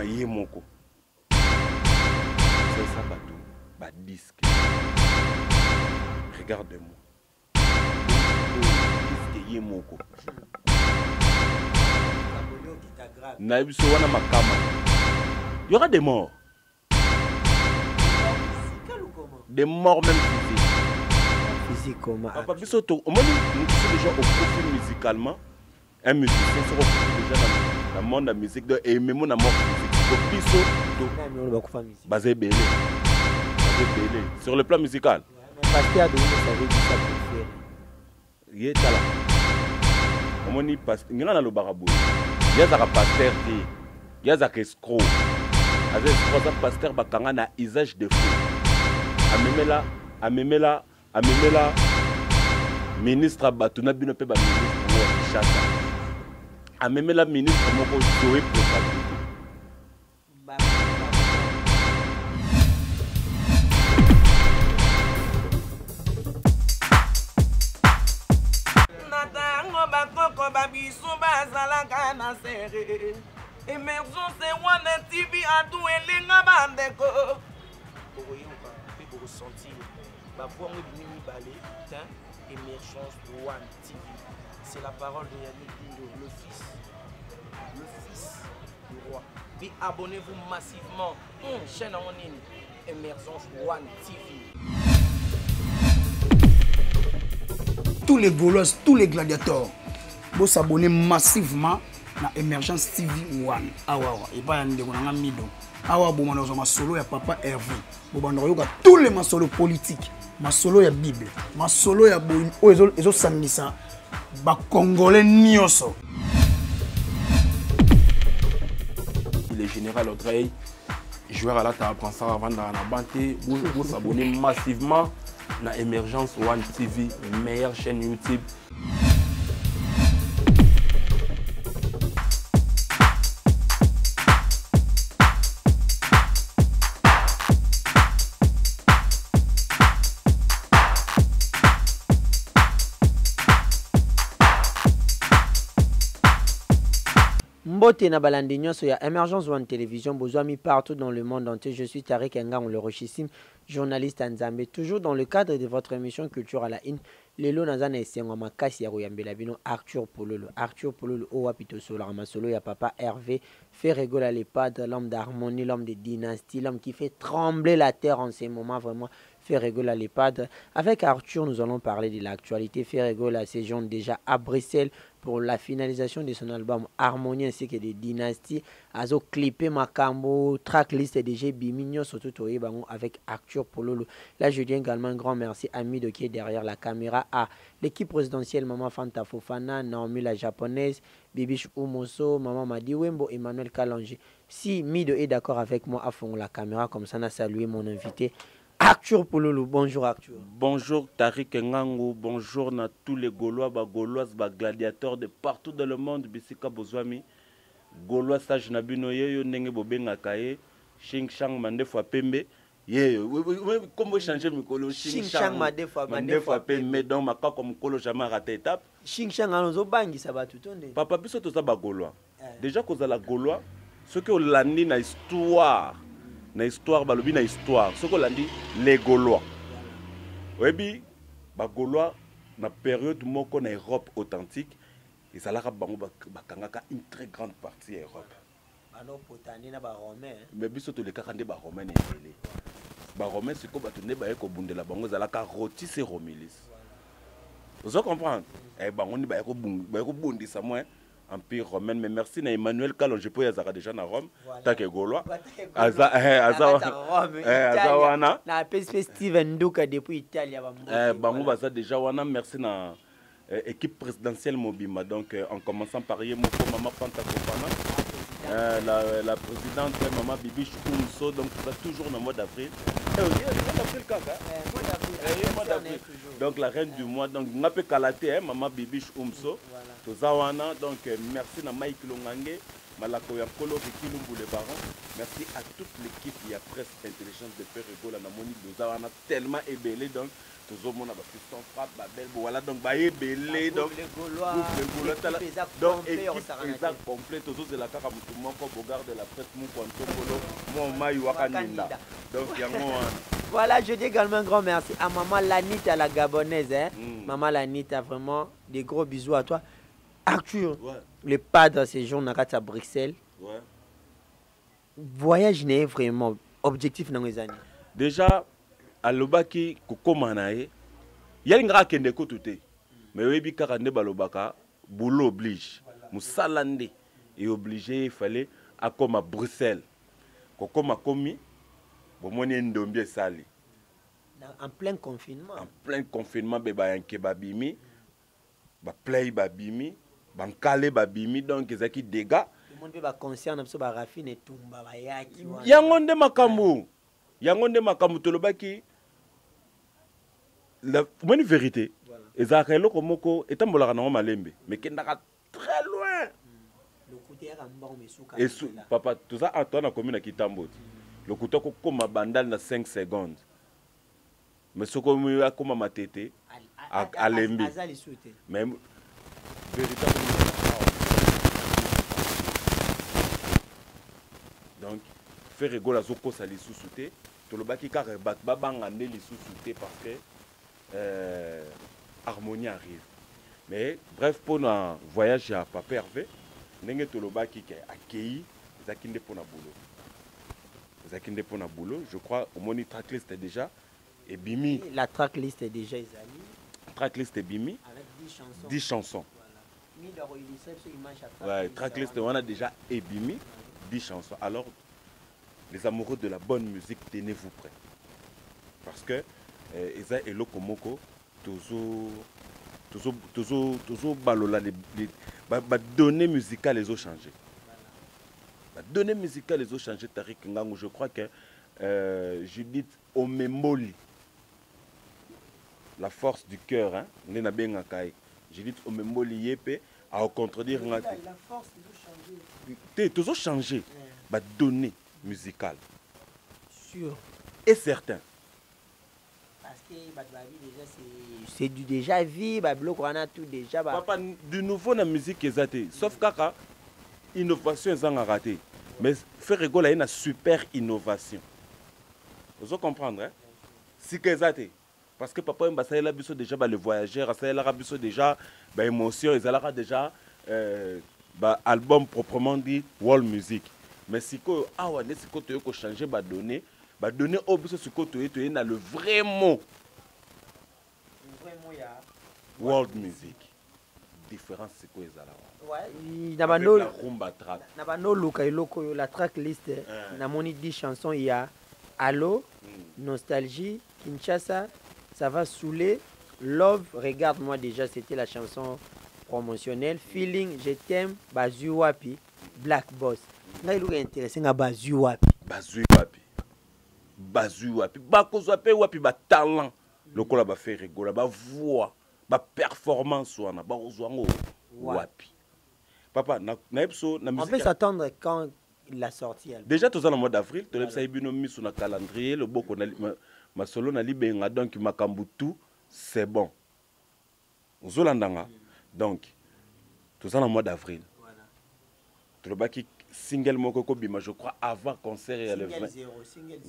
ye moko c'est ça bateau ba disque regarde-moi disque ye moko na biso wana makama il y aura des morts même physique comment papa biso to on est déjà au profil musicalement un musicien se retrouve déjà dans le monde de la musique et même na mort biso to basé belé sur le plan musical pasteur de ça veut dire ça pour faire yetala omoni pasteur ngina na lobaka boye yazaka pasteur te yazaka escroc avec trois pasteur bakanga na usage de faux amemela ministre batuna bino pe ba ministre wa Kinshasa amemela ministre moko Zoé préfabilité bakoko babiso bazalaka na sere émergence wana TV adu elenga bandeko bokoyoka mpe bokosentir bavoix ngo bimi mibale émergence One TV c'est la parole de Yannick Dindo le fils du roi puis abonnez-vous massivement chaîne en ligne émergence One TV. Tous les Gaulois, tous les gladiateurs, vous s'abonnez massivement à Emergence TV One. Et pas un mido. Ma solo ya papa Hervé. Tous les ma solo politiques, ma solo ya Bible, ma solo ya ezo sandisa ba Congolais nyoso. Le général Audrey, joueur à la table, prend ça avant dans la banté, vous s'abonnez massivement. La Émergence One TV, meilleure chaîne YouTube. Mbote na balandi nyonso ya Emergence One Télévision bozwami partout dans le monde entier. Je suis Tariq Ngang, le rochissime journaliste en Zambie. Toujours dans le cadre de votre émission Culture à la In. Lelo nazana esengo makasi ya koyambela bino Arthur Pololo owa pito sola masolo ya papa Hervé fait rigoler les padres, l'homme d'harmonie, l'homme de dynastie, l'homme qui fait trembler la terre en ces moments, vraiment fait rigoler les padres. Avec Arthur, nous allons parler de l'actualité. Fait rigoler séjourne déjà à Bruxelles pour la finalisation de son album Harmonie ainsi que des dynasties. Azo clippé Makambo, tracklist DJ Bimigno, surtout avec Arthur Pololo. Là, je dis également un grand merci à Mido qui est derrière la caméra, à l'équipe présidentielle, Maman Fanta Fofana, Naomi la japonaise, Bibish Umoso, Maman Madi Wembo, Emmanuel Kalonji. Si Mido est d'accord avec moi à fond la caméra, comme ça, on a salué mon invité. Arthur Pololo, bonjour Arthur. Bonjour Tariq Ngango, bonjour à tous les Gaulois, Gauloises, gladiateurs de partout dans le monde. Bisika Bozwami, Gaulois sage Nabino Yeyo, Nenge Bobenga Kaye, Xing Shang Mandefwa Pembe. Comment vous changez mon colo? Xing Shang Mandefwa Pembe, donc ma cas comme colo jamais raté étape. Xing Shang Alonso Bangi, ça va tout tourner. Papa, biso tout ça Gaulois. Déjà cause la Gaulois, ce que l'année na histoire. Na histoire balobi na histoire ce qu'on a dit les Gaulois webi ba Gaulois na période moko na Europe authentique et ça la bango bakangaka une très grande partie de Europe alors potani na ba romain mais biso to le kakande ba romain elé ba romain c'est ko batonde ba ko bundela bango zalaka roti c'est romilis vous comprenez et bango ni ba ko bundisa moi Empire romain, mais merci à Emmanuel Kalon, je peux y avoir déjà dans Rome, tant que Gaulois. Azawana. La perspective Nduka depuis Italie. Bango baza déjà wana, merci à l'équipe présidentielle Mobima. Donc en commençant par Yemoko, Maman Fanta Fofana, la présidente Maman Bibish Oumso, donc ça toujours dans le mois d'avril. Donc la reine du mois, donc on a pu calater Maman Bibish Oumso. Tozawana, donc merci à Mike Longange, Malako Yakolo, Kilumbu les Barons. Merci à toute l'équipe, il y a Presse Intelligence de Père Ego, la Namoni Tozawana, tellement ébélé. Donc tozomona ba piston frappe ba belle voilà donc ba ebele donc les Gaulois donc équipe exact complet tozozela kaka mutu moko bogarde la presse mu kontokolo mo mai wakaninda donc yango voilà, je dis également un grand merci à maman Lanita la gabonaise hein. Maman Lanita, vraiment des gros bisous à toi. Arthur, le padre séjour à Bruxelles. Ouais. Voyage n'est vraiment objectif dans les années. Déjà à l'obaki kokomanae yalinga kende ko tuté mais webi kaka nde balobaka boulot oblige musalande et obligé il fallait à comme à Bruxelles kokoma komi bomoni ndombi sali en plein confinement beba yanke babimi ba play babimi bankale babimi donc ezaki dégâts le monde ba conscient na biso ba rafine tumba ba yaki yango nde makambu tolobaki la bonne vérité ezaka eloko moko etambolaka nango malembe mais kendaka très loin le côté ya mbongo mesuka et papa tout ça Antoine a commis na kitamboti le couteau comme bandal na 5 secondes mais ce comme a comme matete à lembi mais véritablement donc faire rigoler zoko ça les sous-souté to le baki ka rebat babanga ne les sous-souté parce que harmonie arrive mais bref pour un voyage à Papa Hervé ndenge to le baki qui accueilli zakinde pour na boulot je crois au moni tracklist déjà et bimi la tracklist est déjà ezali tracklist et bimi avec 10 chansons voilà. Ouais, tracklist on a déjà et bimi 10 chansons alors les amoureux de la bonne musique tenez-vous prêts parce que eza eloko moko toujours balola les données musicales les ont changé. Données musicales les ont changé Tariq Ngango. Je crois que Judith Omemoli, la force du cœur, hein, Judith Omemoli Yepe a contredire la force ils ont changé. Ils ont changé. Données musicales. Sûr. Et certain. Parce que c'est du déjà vu, on a tout déjà. Papa, du nouveau dans la musique exacte. Sauf kaka innovation ils ont raté. Mais faire rigoler une super innovation. Vous comprenez hein? Si que exacte. Parce que papa ça il a besoin déjà le voyageur, ça il a besoin déjà émotion, ils a déjà album proprement dit world music. Mais si que on est si que tu changer donner au besoin ce que tu es dans le vrai mot. World music. Différence c'est quoi ça là? Ouais, la tracklist na moni 10 chansons il y a Allo, Nostalgie, Kinshasa, ça va saouler, Love, regarde-moi déjà c'était la chanson promotionnelle, Feeling, je t'aime, Bazui Wapi, Black Boss. Là il est intéressant à Bazui Wapi. Bazui Wapi. Bakozo Wapi ba talent. Le kola ba faire rigoler, ba voix, ba performance wana, ba ozwango Wapi. Papa, na musique. On peut s'attendre quand il a sorti. Déjà tous en mois d'avril, tu as mis sur le calendrier, le beau qu'on a ma solo na libenga donc makambutu, c'est bon. Zolandanga. Donc tous en mois d'avril. Voilà. Tu le baki single moko bima je crois avant concert il y a le 20.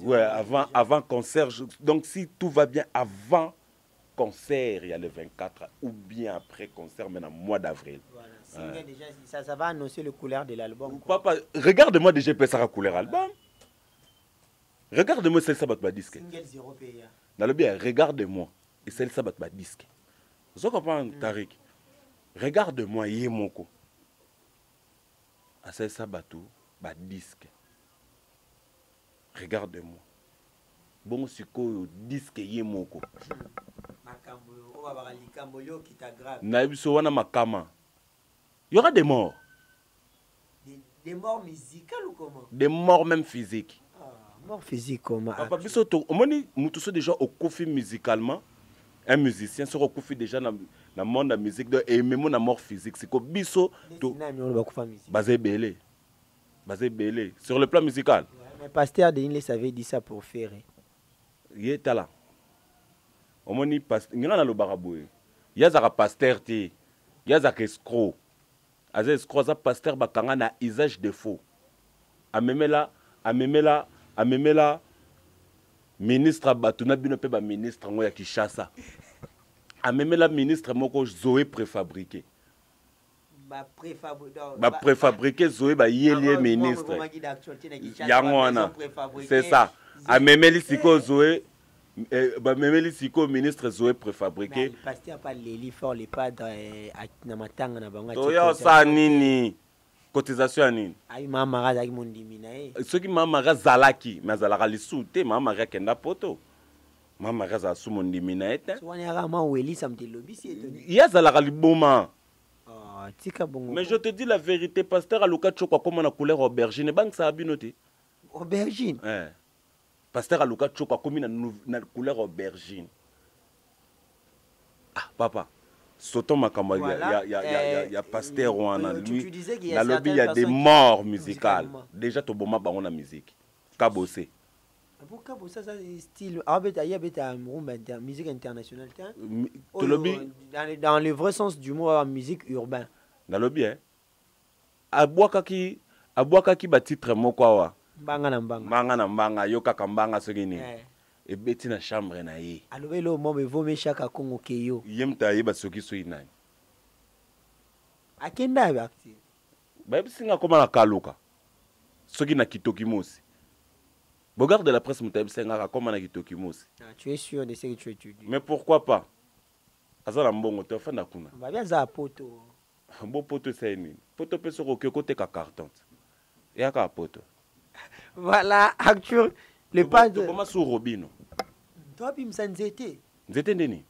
Ouais, avant concert donc si tout va bien avant concert il y a le 24 ou bien après concert mais en mois d'avril. Voilà. Déjà, ça va annoncer le couleur de l'album. Papa, regarde-moi déjà ça couleur album. Regarde-moi celle ça bat disque. Single 0 PA. Dans le bien, regarde-moi et celle ça bat disque. Vous comprenez Tariq? Regarde-moi Yemoko. À celle ça batou bat disque. Regarde-moi. Bon siko disque Yemoko. Makambo, on va voir likambo yo qui t'aggrave. Nabiso wana makama. Il y aura des morts. Des morts musicales ou comment? Des morts même physiques. Ah, morts physiques comment? Papa, biso to, omoni mutuso déjà au kofi musicalement. Un musicien se recouffe déjà dans le monde de la musique et même dans la mort physique. C'est que biso to basé belé. Sur le plan musical. Ouais, mais Pasteur Denis savait dit ça pour faire. Il est là. omoni ngira na lobaka boye ye azaka pasteur te ye azaka escroc aza escroc aza pasteur bakanga na usage de faux amemela ministre bato na bino mpe baministre yango ya Kinshasa amemela ministre moko Zoé préfabriqué préfabriqué Zoé yelie ministre yango wana c'est ça amemeli siko Zoé bamemeli siko ministre Zoé préfabriqué pasteur pas leli fort les padres na matanga na bango toyo sa nini cotisation ya nini ai mama azaki mondimi na ye soki mama azalaki mais azalaka lisu te mama akenda poto mama azala su mondimi na ye te wani akama welisa mtelobi si etoni ye azalaka liboma. Tika bongo. Mais je te dis la vérité, pasteur Aluka Chokwa comme na couleur aubergine, banque ça a binoté. Aubergine. Pasteur Aluka Chokwa comme na couleur aubergine. Ah papa, sautons ma camarade, il y a pasteur wana lui. Dans le lobby il y a des morts musicales. Déjà to boma ba na musique. Kabosé. Pourquoi ça style musique internationale dans le vrai sens du mot musique urbain dans le bien abwakaki ba titre moko awa mbanga na mbanga yoka kambanga sokini e beti na chambre na ye alobelo mombe vome shaka kongo keyo yemta ye ba soki so inani akenda bakti ba bisinga koma na kaluka soki na kitoki mosi. Regarde de la presse Moutaïb comme on a dit Tokimos. Tu es sûr de ce que tu dis. Mais pourquoi pas? Azala mbongo te fa na kuna. Ba bien za poto. Bon poto c'est nini? Poto peut se côté ka carton. Et aka poto. Voilà, actuel le pas de comment sur Robino. Toi bim sanzete. Nzete ndeni?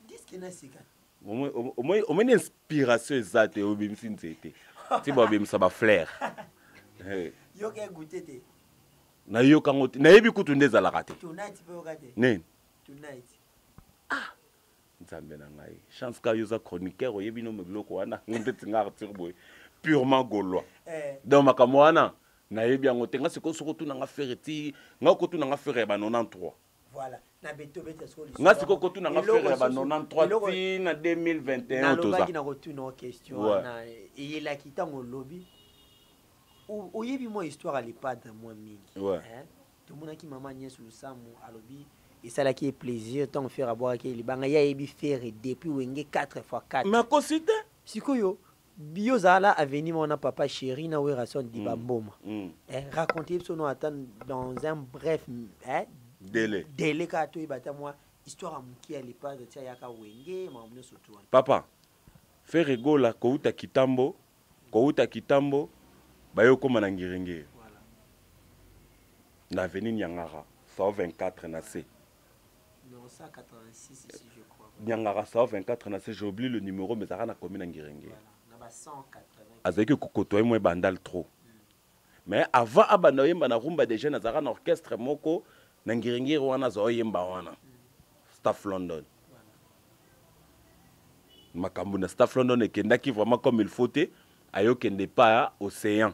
Disque na sika. Au moins inspiration exacte au bim sinzete. Ti ba bim ça ba flair. Yo ke goûter te. Na yo kango na yebi kutu ndeza la kate tonight pe okate nini tonight nzambe na ngai chance ka yoza chroniqueur oyebi no megloko wana ngonte tinga tirboy purement gaulois donc makambo wana na yebi yango tenga siko soko tu nanga fereti nga ko tu nanga fere ba 93 voilà na beto beta siko nga siko ko tu nanga fere ba 93 ti na 2021 to za na ko tu no question na yela kitango lobby. Oyebi moi histoire à l'EHPAD moi mingi tout monde qui maman Niès Lusamu alobi et ça là qui est plaisir tant faire à boire qui libanga ya yebi faire depuis wenge 4x4 mais cosité sikoyo biozala avenir mon papa chéri na werason di bamboma raconter son attendre dans un bref délai ka to ibata moi histoire à muki à l'EHPAD tia yaka wenge mamno soto papa faire rigola ko uta kitambo bayo koma na ngirenge voilà na avenue Nyangara 124 na C non 186 ici je crois Nyangara 124 na C j'ai oublié le numéro mais ça na commune ngirenge voilà na ba 180 azaki kokotoy moi bandal trop mais avant abana yemba na rumba des jeunes azaka na orchestre moko na ngirenge wana zo yemba wana Staff London makambo na Staff London ekendaki vraiment comme il faut te ayo kende pas océan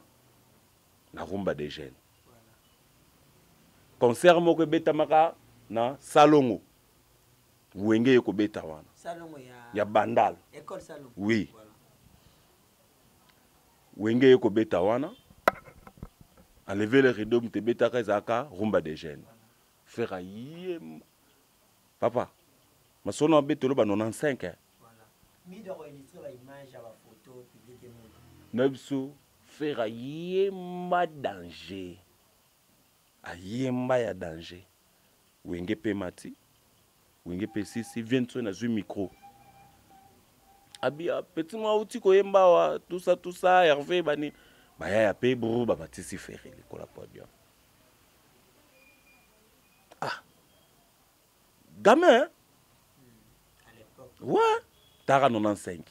na rumba des jeunes concert moko betamaka na Salongo wenge yoko beta wana Salongo ya bandal école Salongo oui voilà. Wenge yoko beta wana enlever le rideau mte beta kazaka rumba des jeunes voilà. Faire yem papa masono betolo ba 95 voilà mi de enregistrer ba image à la photo publier Nebsu faire yemba danger. A yemba ya danger. Wenge pe mati. Wenge pe sisi vient na zu micro. Abia petit moi outi ko yemba wa tout ça Hervé bani. Ba ya pe bro ba matisi faire le kola podium. Ah. Gamin. À l'époque. Ouais. Tara 95.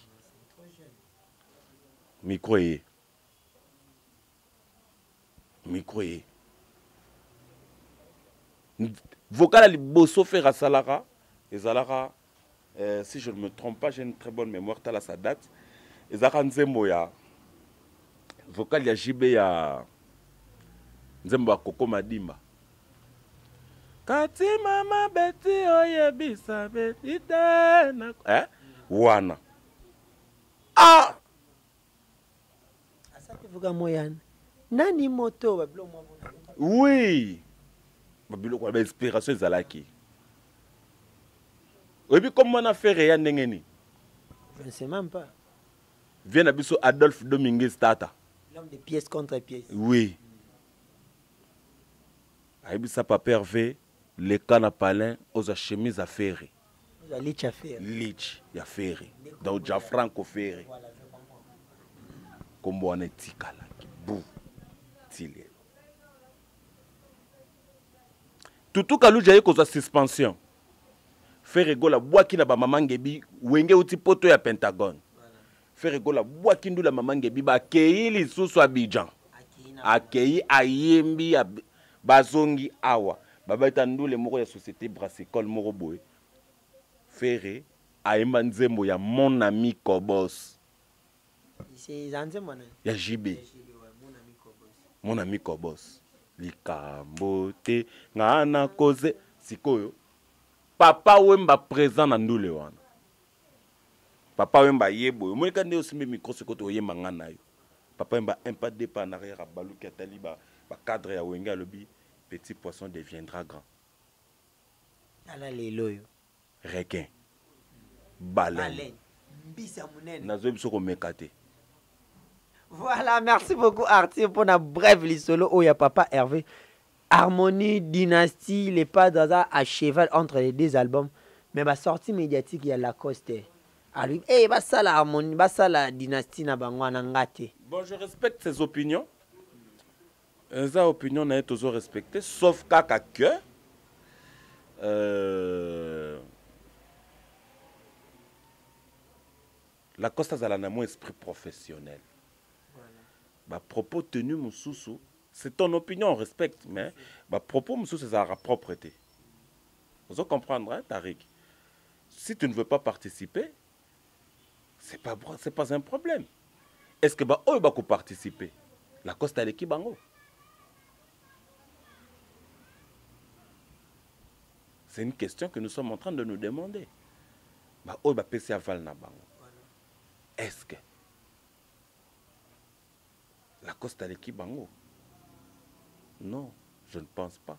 Micro vocal à liboso faire à Salara et Salara si je ne me trompe pas j'ai une très bonne mémoire tala sa date et Zara Nzembo ya vocal ya JB ya Nzembo ya Koko Madimba Kati mama beti oyebisa beti tena. Wana. Ah! Asante vuga moyana. Nani moto babilo mwa. Oui. Babilo kwa inspiration ezalaki. Oyebi comment on a fait rien ndengeni? Je ne sais même pas. Viens abiso Adolphe Dominguez Tata. L'homme de pièce contre pièce. Oui. Aibisa papa Hervé, les cannes à palin aux chemises à ferry. Vous allez te faire. Lich, ya ferry. Donc Gianfranco ferry. Voilà, je comprends. Comme on est tikala, bou, tilé. Tout kalou jaye cause suspension. Faire rigola boaki na ba mamangebi wenge uti poto ya Pentagone. Faire rigola boaki ndula mamangebi ba keyi lisusu Abidjan. Akeyi ayembi bazongi awa. Baba itandule moko ya société brassicole moko boy. Faire ayemba nzembo ya mon ami Kobos. C'est Zanze mon ami. Ya JB. Mon ami Kobos. Likambote ngana koze sikoyo. Papa wemba présent na ndule wana. Papa wemba yebo. Moi quand nde osimbe micro ce côté oyemba ngana yo. Papa wemba un pas deux pas en arrière à balou ki atali ba cadre ya wenga lobi petit poisson deviendra grand. Ala lelo yo. Requin. Baleine. Mbisa munene. Nazo biso ko mekate. Voilà, merci beaucoup Arthur pour la brève lisolo où il y a papa Hervé. Harmonie, dynastie, les pas d'hasard à cheval entre les deux albums. Mais ma sortie médiatique, il y a Lacoste. Alors, bah ça la harmonie, bah ça la dynastie na bangwana ngate. Bon, je respecte ses opinions. Ses opinions n'a toujours respectées, sauf kaka que Lacoste a un esprit professionnel. Bah, propos tenu Moussoussou, c'est ton opinion, on respecte, mais bah, propos Moussoussou, c'est sa propreté. Vous comprendre, hein, Tariq? Si tu ne veux pas participer, c'est pas un problème. Est-ce que bah, eux, bah, participer? Lacoste a l'équipe bango. C'est une question que nous sommes en train de nous demander. Bah, eux, bah, PC aval na bango. Est-ce que Lacoste à l'équipe bango? Non, je ne pense pas.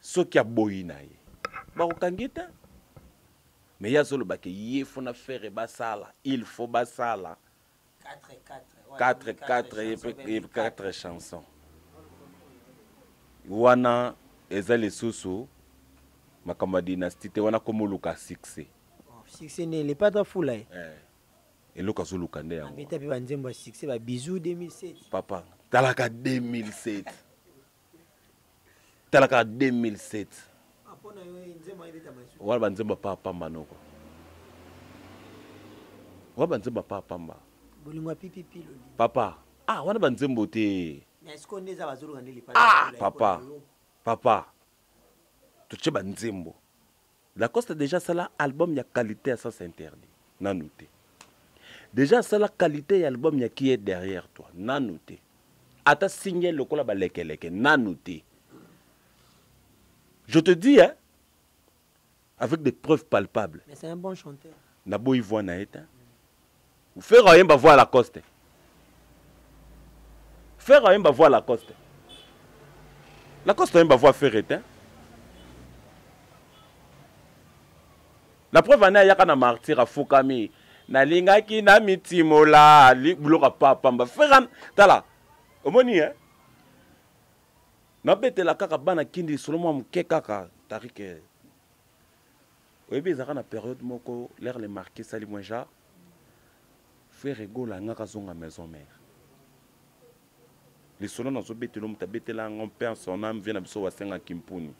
Ce qui a boïnaï, bah au kangita. Mais il y a solo baké il faut na faire basala, il faut basala. 4 chansons. Wana ezali susu makamba dynastie te wana komoluka succès. Succès n'est pas trop fou là. Et le cas où Lukande yango. Ambita pe banzembo succès ba bisous 2007. Papa, talaka 2007. Talaka 2007. Apona yo nzembo ibeta masu. Wala banzembo papa manoko. Wala banzembo papa mba. Bolingwa pipipi loli. Papa, wana banzembo te. Mais est-ce qu'on est à bazulu ngande li pa? Papa. Papa. Tuche banzembo. Lacoste déjà ça là album ya qualité ça c'est interdit. Nanouté. Déjà, c'est la qualité de l'album qui est derrière toi. Nanouté. Ata signé le kola baleke. Nanouté. Je te dis, hein, avec des preuves palpables. Mais c'est un bon chanteur. Nabo Ivoire naïta. Vous faites rien, bah voir Lacoste. Faire rien, bah voir Lacoste. Lacoste, rien, bah voir faire éteint. La preuve en est, il y a un martyr à Fukami. Nalingaki na mitimola li buloka papa mba feran tala omoni hein na betela kaka bana kindi solomo mke kaka tarike oyebi ezaka na période moko l'air les marqué sali mwenja faire rigola ngaka zonga maison mère les solo na zo betelo muta betela ngom père son âme vient na biso wasenga kimpuni.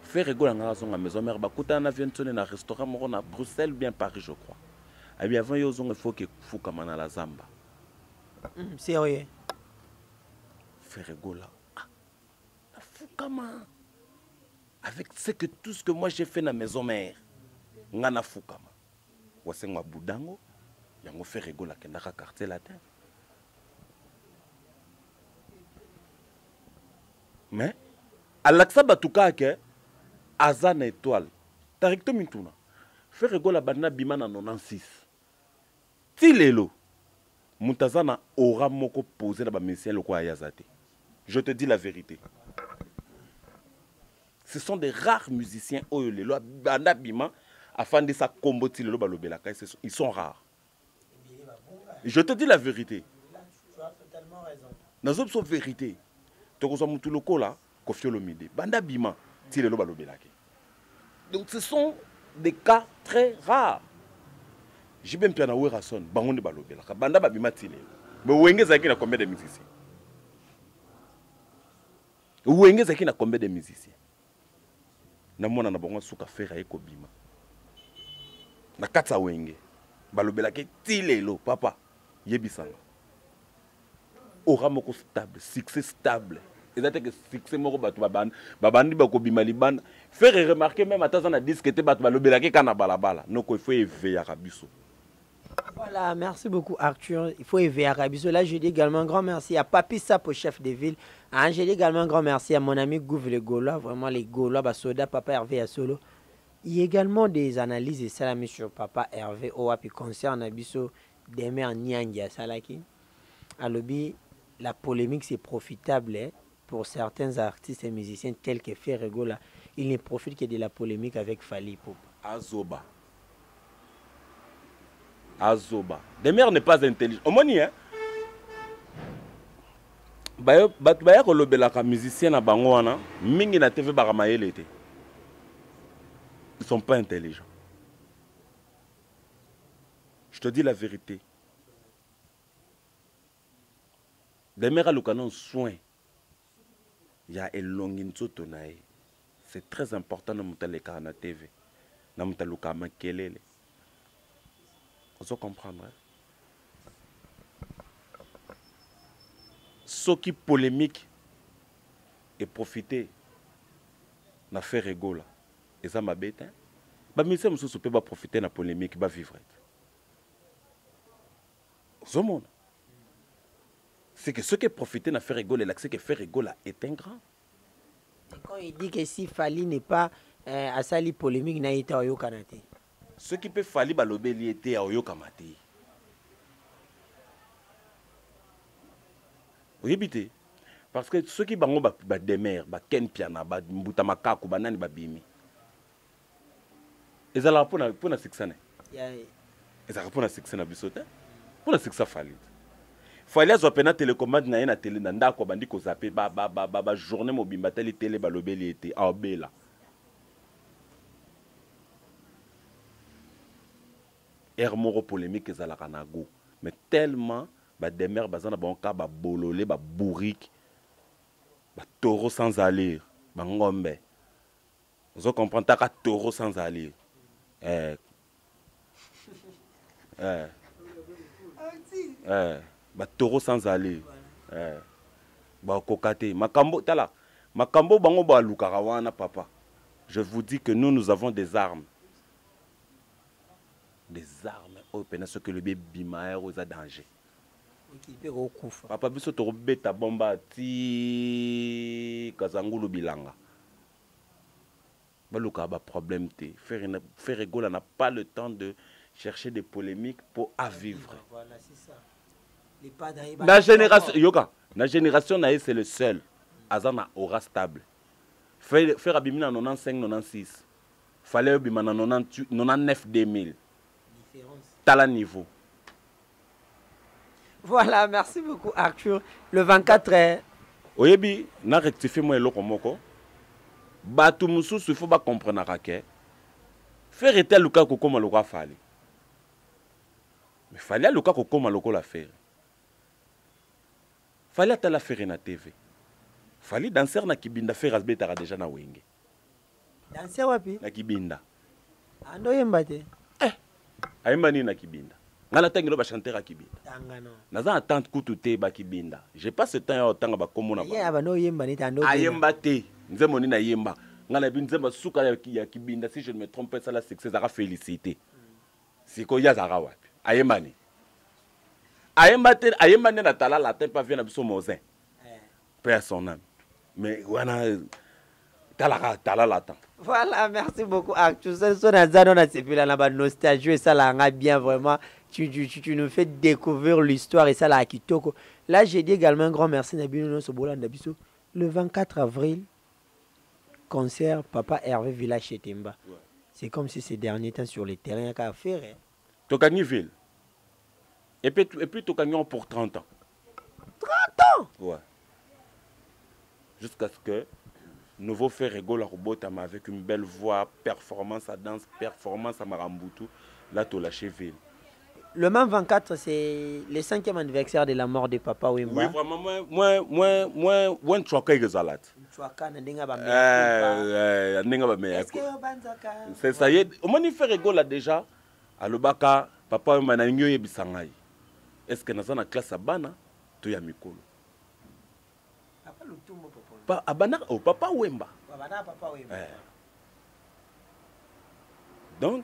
Faire rigoler à la maison mère, bah couper un avion sonné dans un restaurant moro na Bruxelles bien Paris je crois. Et bien avant ils ont il faut que fouka mana la zamba. Sérieux. Faire rigoler. La fouka ma. Avec tout ce que moi j'ai fait dans la maison mère. Ngana fouka ma. Wasenga budango, yango faire rigoler kendaka quartier latin. mais alakisa bato kaka aza na étoile tarik to mituna Frère Gola bana bima na 96 ti lelo moto aza na aura moko posé na bamusicien lokola ayaza te. Je te dis la vérité, ce sont des rares musiciens oyo lelo banda bima afin de sa combo ti lelo balobelaka, ils sont rares. Je te dis la vérité. Tu as totalement raison. Nazo so vérité. Tokoza mutu lokola Koffi Olomide. Banda bima ti lelo balobelaka. Donc ce sont des cas très rares. J'ai bien piano Werason, bangonde balobelaka. Banda babima ti lelo. Mais wenge zaki na combien de musiciens? Wenge zaki na combien de musiciens? Na mona na bango suka fera eko bima. Na katsa wenge. Balobelaka ti lelo papa. Yebisanga aura moko stable, succès stable. C'est-à-dire que succès moko batu babandi bakobima libanda. Faire remarquer même attends na disque te batu balobelaka kana balabala. Donc il faut éveiller Rabiso. Voilà, merci beaucoup Arthur. Il faut éveiller Rabiso. Là, je dis également un grand merci à Papi Sapo, chef de ville. Je dis également un grand merci à mon ami Gouv les Gaulois, vraiment les Gaulois, Basoda, Papa Hervé à Solo. Il y a également des analyses et salami sur Papa Hervé Oapi concerne Abiso. Demain Nyangi à Salaki. À l'objet, la polémique c'est profitable pour certains artistes et musiciens tels que Ferregola. Il ne profite que de la polémique avec Fally Poupa. Azoba. Azoba. Demain n'est pas intelligent. Au moins, hein? Baya kolobelaka musicien na bango wana mingi na TV baramayele te. Ils sont pas intelligents. Je te dis la vérité. Demera lukanon soin. Il y a elonginzo tonae. C'est très important dans mutaleka na TV. Na mutaluka makelele. Vous comprendre. Ce qui polémique et profiter na faire égaux là. Et ça m'a bête. Bah mais ça me peut pas profiter na polémique ba vivre. C'est que ceux qui profitent de faire rigoler, l'accès que faire rigoler est un grand. Et quand il dit que si Fally n'est pas à sali polémique, n'a été au Kanate. Ceux qui peuvent Fally balobeli était à Oyo Kamate. Vous habitez parce que ceux qui bango ba demer, ba ken piana, ba mbuta makaku, ba nani ba bimi. Ils allaient pour na sixane. Ils allaient pour na sixane bisote. Pour na sixa Fally. Fally a zopena télécommande na na télé na ndako bandi ko zaper ba journée mobimba télé télé balobeli était à Obela. Hermoro polémique ezalaka na go mais tellement ba demer bazana ba onka ba bololé ba bourrique ba taureau sans allure ba ngombe vous comprenez ta taureau sans allure ba taureau sans allure ba kokate makambo tala makambo bango ba lukaka wana papa. Je vous dis que nous avons des armes au pénal ce que le bébé bimaer aux danger. Papa biso to beta bomba ti kazangulu bilanga. Baluka ba problème te. Faire rigoler n'a pas le temps de chercher des polémiques pour à vivre. Voilà, c'est ça. La génération yoka, la génération naïe c'est le seul azana aura stable. Faire abimina 95 96. Fallait bimana 98 99 2000. Tala niveau. Voilà, merci beaucoup Arthur. Le 24 est... Oyebi, na rectifié moi eloko moko. Batu mususu il faut pas comprendre que faire était luka kokoma loka Fally. Mais Fally luka kokoma loko la faire. Fally atala faire na TV. Fally danser na kibinda faire asbeta déjà na wenge. Danser wapi? Na kibinda. Ando yembate. Ayemba ni na kibinda. Ngana tangelo ba chanter à kibinda. Tangano. Naza attente kutu te ba kibinda. J'ai pas ce temps ya otanga ba komona ba. Yeah, ba no yemba ni tando. Ayemba te. Nzemo ni na yemba. Ngana bi nzemba suka ya kibinda si je ne me trompe pas ça la succès zara félicité. Siko ya zara wapi. Ayemba ni. Ayemba te ayemba ni na tala la tempa vient na biso mozin. Père son âme. mais wana tala l'attend. Voilà, merci beaucoup. Tout ça, on a la nostalgie et ça là bien vraiment. Tu nous fais découvrir l'histoire et ça là à Kitoko. Là, j'ai dit également un grand merci Nabino Sobola Nabiso. Le 24 avril, concert Papa Hervé Village chez Temba. Ouais. C'est comme si ces derniers temps sur les terrains qu'à faire. Hein. Tokaniville. Et puis Tokagnon pour 30 ans. 30 ans? Ouais. Jusqu'à ce que nouveau fait rigole à Robotama avec une belle voix, performance à danse, performance à Marambutu. Là, tu lâché ville. Le même 24, c'est le 5e anniversaire de la mort de Papa Wemba. Oui, vraiment, moi, tu as quelque chose. C'est ça y est. Au moins, il fait rigole déjà. À l'Obaka, Papa Wemba n'a eu bisangai. Est-ce que dans la classe à Bana, tu as Mikolo? Pas Abana, oh, Papa Wemba. Donc,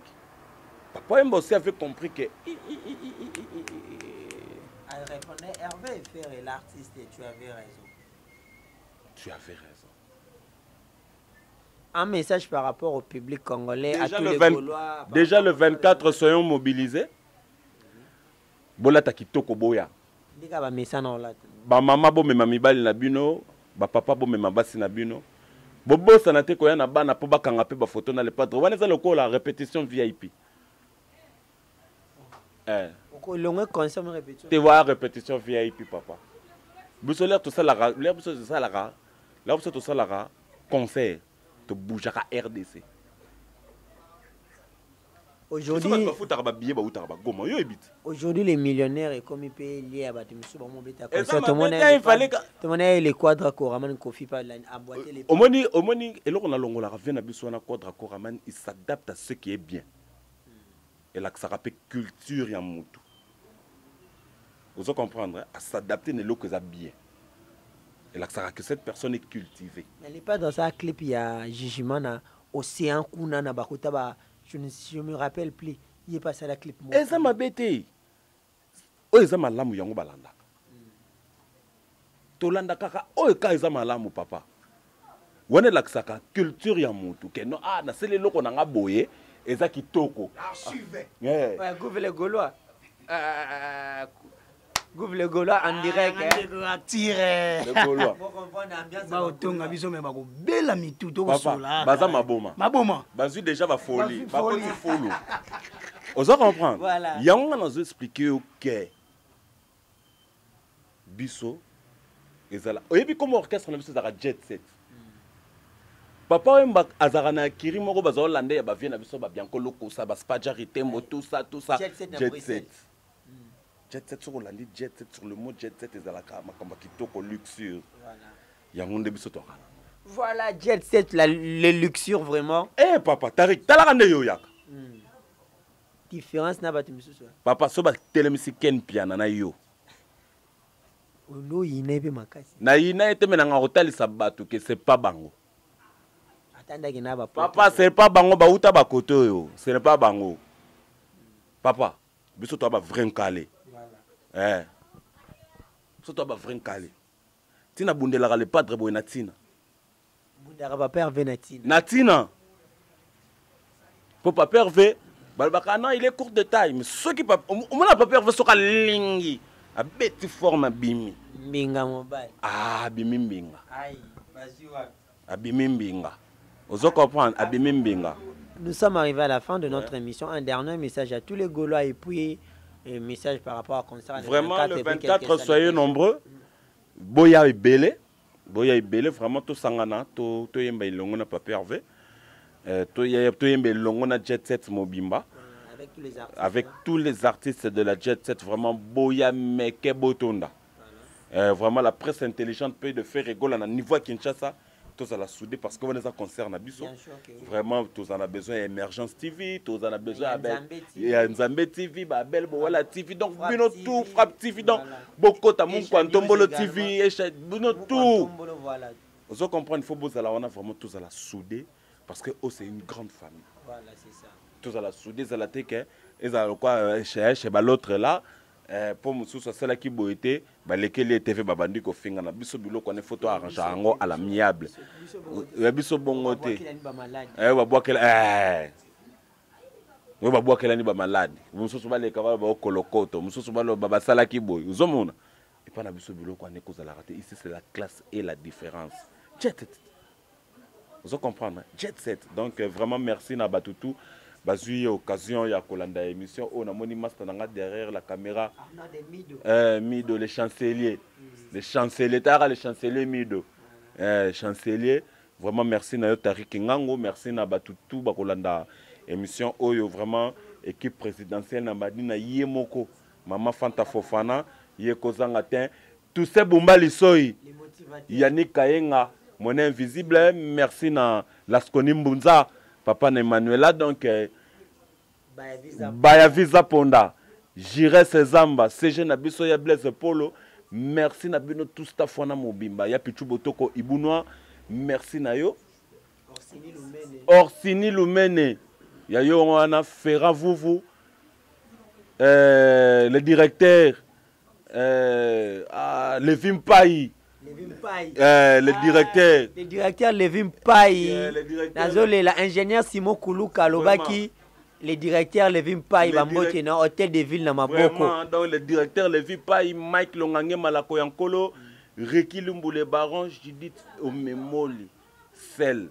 Papa Wemba aussi avait compris que. Elle répondait Hervé Fer est l'artiste et tu avais raison. Tu avais raison. Un message par rapport au public congolais, déjà à tous les Gaulois. Déjà le 24, soyons mobilisés. Bolata kitoko boya. Ba mama bo me mamibali na bino, ba papa bo me mabasi na bino. Bobo sanate ko ya na bana po bakanga pe ba photo na le padre. Wana za loko la répétition VIP. Tu vois répétition VIP papa. Busolaire tout ça la l'air tout ça la là tout ça la concert te bougera RDC. Aujourd'hui, les millionnaires et comme ils payent liés à Batimusu, tout le monde a les quadres Koraman Kofi par emboîter les. Omoni, et là on a longola revient à Bissona quadre Koraman, il s'adapte à ce qui est bien. Et là ça rappelle culture et moutou. Vous allez comprendre, à s'adapter n'est que ça bien. Et là ça que cette personne est cultivée. Mais elle n'est pas dans sa clip, il y a Jijimana, Océan Kuna na Bakotaba. Je me rappelle plus. Il est passé à la clip. Et ça m'a bêté. Oh, ça m'a lamu yango balanda. Tolanda kaka. Oh, ka ça m'a lamu papa. Wane laksaka culture ya mutu. Que non ah na sele loko na nga boye. Eza kitoko. Archive. Ouais, Gouve les Gaulois. Gouve les Gaulois en direct. Tire. Les Gaulois. Ba otonga biso me ba ko bela mitu to sola. Baza maboma. Maboma. Bazu déjà va folie. Ba ko folie. Vous allez comprendre. Voilà. Yango na zo expliquer que biso ezala. Oyebi comme orchestre na biso za jet set. Papa Wemba azarana kiri moko bazo lande ya ba vie na biso ba bianco loko sa ba spaja ritembo tout ça. Jet set. Jet set sur l'andi, jet set sur le mot jet set ezalaka makamba kitoko luxure. Voilà. Voilà, jet set, les luxures vraiment. Eh papa, Tarik, talakande yo yak. Différence n'a pas de monsieur. Papa, soba telemisi ken piana na yo. Olo inebe makasi. Na ina ete menanga hoteli sabatu que c'est pas bango. Attendez que na ba. Papa, c'est pas bango ba uta ba koto yo, ce n'est pas bango. Papa, biso to ba vrai calé. Eh. Surtout ba vrai calé. Tina bundela le padre boy natina. Bundara ba père venatina. Natina. Pour pas perver, balbaka non, il est court de taille, mais ceux qui pas on n'a pas perver soka lingi. A bête forme bimi. Mbinga mobile. Ah, bimi mbinga. Aïe, vas-y wa. Abimi mbinga. Vous comprendre, abimi mbinga. Nous sommes arrivés à la fin de notre émission. Un dernier message à tous les Gaulois et puis un message par rapport à concert. Vraiment, le 24, soyez nombreux. Boya et Belé. Vraiment, tout sangana, tout yemba ilongona Papa Hervé. Tout yemba ilongona Jet Set Mobimba. Avec tous les artistes de la Jet Set, vraiment, Boya Meke Botonda. Vraiment, la presse intelligente peut de faire rigoler à niveau à Kinshasa. Tous à la souder parce que vous avez un concert à Bissau. Vraiment, tous en a besoin d'Emergence TV, tous en a besoin de Nzambe TV, Babel, Boala TV. Donc, Bino tout, Frappe TV, donc, Boko, Tamou, Quantombolo TV, Bino tout. Vous comprenez, il faut que on a vraiment tous à la souder parce que c'est une grande famille. Voilà, c'est ça. Tous à la souder, c'est la tête, et ça quoi, chez l'autre là. pour mosusu asalaki boye te balekeli etv babandi kofinga na biso biloko ane photo arrange yango à l'amiable ya biso bongo te babwakelani bamaladi mosusu baleka bala baokolokoto mosusu baloba basalaki boye ozomona epa na biso biloko ane kozalaka te ici c'est la classe et la différence jet set ozo comprendre jet set donc vraiment merci na batutu bazui occasion ya kolanda émission on a moni master nanga derrière la caméra Mido le chancelier tara le chancelier Mido chancelier vraiment merci na yo Tariq Ngango merci na batutu ba kolanda émission oyo vraiment équipe présidentielle na Madina Yemoko Mama Fanta Fofana Yekozanga Tin tout ces bomba lisoi Yannick Kayenga mon invisible merci na Laskoni Mbunza Papa Emmanuela donc Baya Visa Ponda Jire Sezamba CG Nabiso ya Blaise Polo merci na bino tout staff wana mobimba ya Pichu Botoko Ibunwa merci na yo Orsini Lumene ya yo wana Ferra Vuvu le directeur Levin Pai le directeur Levin Pai nazole la ingénieur Simon Kuluka Lobaki le directeur Levin Pai bambote na hôtel de ville na Maboko donc le directeur Levin Pai Mike Longange Malako Yankolo Reki Lumbule Baron Judith Omemoli celle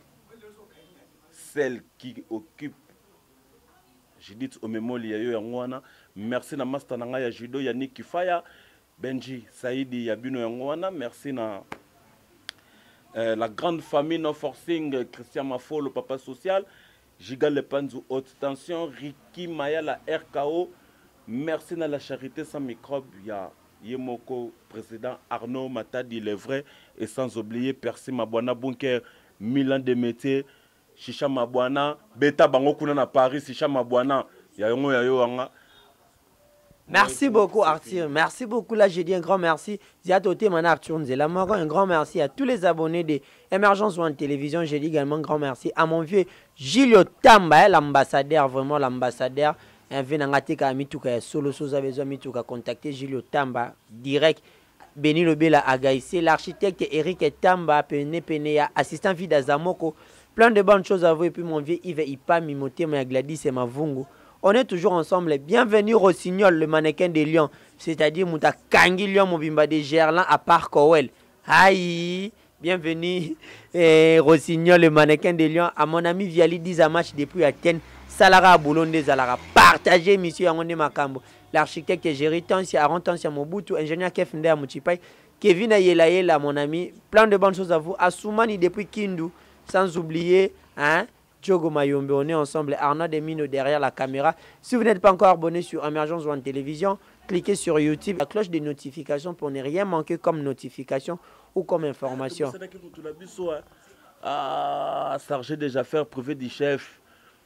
qui occupe Judith Omemoli ya yo yangwana merci na master nanga ya judo Yannick Kifaya Benji Saidi Yabino Yangwana merci na la grande famille No Forcing Christian Mafo le papa social Giga Lepanzu haute tension Ricky Maya la RKO merci na la charité sans microbe ya Yemoko président Arnaud Matadi le vrai et sans oublier Percy Mabwana Bunker Milan de métier Chicha Mabwana Beta Bango kuna na Paris Chicha Mabwana ya yongo ya yo anga. Merci beaucoup Arthur, merci beaucoup. Là j'ai dit un grand merci. Ziatote Mana Arthur Nzela, un grand merci à tous les abonnés de Emergence One Télévision. J'ai dit également un grand merci à mon vieux Gilio Tamba, l'ambassadeur, vraiment l'ambassadeur. Un venangatika amituka solo soza besoin mituka contacter Gilio Tamba direct. Beni Lobela Agaïsé, l'architecte Eric Tamba, Pene Penea, assistant Vida Zamoko. Plein de bonnes choses à vous et puis mon vieux Yves Ipa Mimote, ma Gladys et ma Vungu. On est toujours ensemble. Bienvenue Rossignol, le mannequin de Lyon. C'est-à-dire Mouta Kangi Lyon, Mobimba de Gerland à Parc Owel. Aïe, bienvenue Rossignol, le mannequin de Lyon. À mon ami Viali Dizamash depuis Athènes. Salara Boulonde Zalara. Partagez, monsieur Yangonde Makambo. L'architecte Géry Tansia, Aron Tansia Mobutu, ingénieur Kefnde à Moutipai. Kevin Ayelaïla, mon ami. Plein de bonnes choses à vous. À Soumani depuis Kindu. Sans oublier, hein. Diogo Mayombe, on est ensemble. Arnaud Demino derrière la caméra. Si vous n'êtes pas encore abonné sur Emergence One Télévision, cliquez sur YouTube, la cloche des notifications pour ne rien manquer comme notification ou comme information. Ah, chargé des affaires privées du chef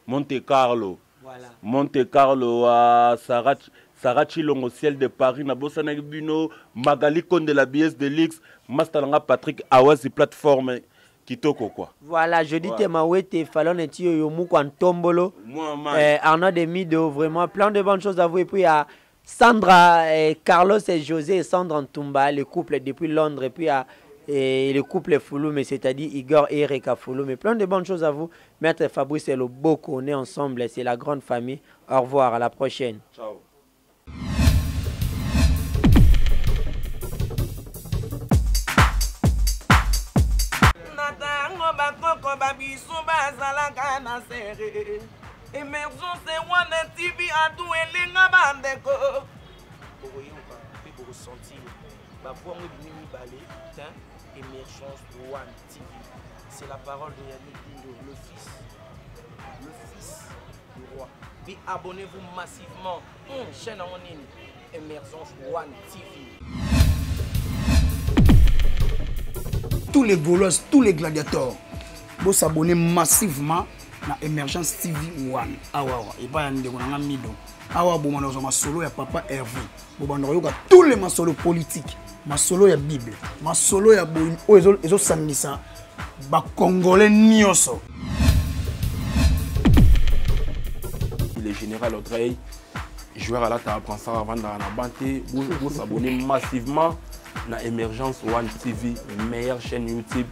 Monte Carlo. Voilà. Monte Carlo, Sarachi Longo Ciel de Paris, Nabosana Bino, Magali Konde de la BS de l'X, Mastalanga Patrick Awazi plateforme. Kitoko quoi. Voilà, je dis Temawete, Fallon et Tio Yomouko en Tombolo. Arnaud Demido, vraiment plein de bonnes choses à vous. Et puis à Sandra, Carlos et José et Sandra Ntumba, le couple depuis Londres. Et puis à le couple Foulou, mais c'est-à-dire Igor et Erika Foulou. Mais plein de bonnes choses à vous. Maître Fabrice et Loboko, on est ensemble. C'est la grande famille. Au revoir, à la prochaine. Ciao. Bakoko babiso bazalaka na serre Emergence One TV atu elenga bandeko bokoyoka mpe bokosentir bavoix ngo bimini bale Emergence One TV c'est la parole de Yannick Dindo le fils du roi. Puis abonnez-vous massivement chaîne en ligne Emergence One TV. Tous les Gaulois, tous les gladiateurs, vous s'abonnez massivement à Emergence TV One. Et pas un mido. Awa bon ma solo ya papa Hervé. Bon tous les ma solo politiques, ma solo ya Bible, ma solo ya bon ezo sandisa ba congolais nioso. Le général Audrey, joueur là ta apprend ça avant dans la banté vous s'abonner massivement na Emergence One TV meilleure chaîne YouTube